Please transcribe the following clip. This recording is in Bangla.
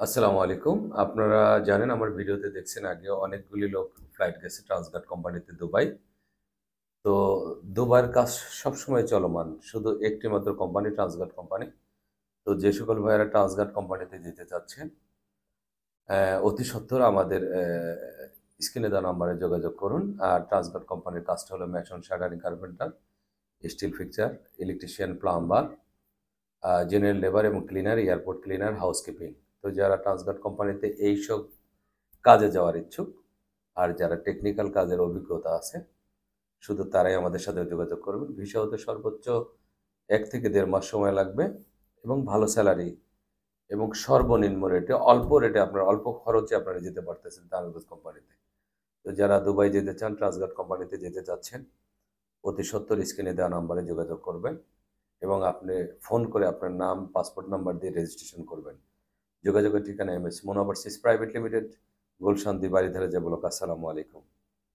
আসসালামু আলাইকুম। আপনারা জানেন আমার ভিডিওতে দেখছেন আগেও অনেকগুলি লোক ফ্লাইট গেছে ট্রান্সগার্ড কোম্পানিতে দুবাই। তো দুবাইয়ের কাজ সবসময় চলমান। শুধু একটি মাত্র কোম্পানি ট্রান্সগার্ড কোম্পানি। তো যে সকল ভাইয়েরা ট্রান্সগার্ড কোম্পানিতে যেতে চাচ্ছেন, অতি সত্বর আমাদের স্ক্রিনে দেওয়া নাম্বারে যোগাযোগ করুন। আর ট্রান্সগার্ড কোম্পানির কাজটা হলো Mason, shuttering, carpenter, still fixer, electrician, plumber, general labour এবং ক্লিনার, এয়ারপোর্ট ক্লিনার, হাউসকিপিং। তো যারা ট্রান্সগার্ড কোম্পানিতে এইসব কাজে যাওয়ার ইচ্ছুক আর যারা টেকনিক্যাল কাজের অভিজ্ঞতা আছে শুধু তারাই আমাদের সাথে যোগাযোগ করবেন। ভিসা হতে সর্বোচ্চ 1 থেকে 1.5 মাস সময় লাগবে এবং ভালো স্যালারি এবং সর্বনিম্ন রেটে অল্প রেটে আপনার অল্প খরচে আপনারা যেতে পারতেছেন ট্রান্সগার্ড কোম্পানিতে। তো যারা দুবাই যেতে চান, ট্রান্সগার্ড কোম্পানিতে যেতে চাচ্ছেন, অতি সত্বর স্ক্রিনে দেওয়া নাম্বারে যোগাযোগ করবেন এবং আপনি ফোন করে আপনার নাম, পাসপোর্ট নাম্বার দিয়ে রেজিস্ট্রেশন করবেন। যোগাযোগের ঠিকানা MS মুনাওয়ার সিস private limited, Gulshan, Baridhara, J block. আসসালামু আলাইকুম।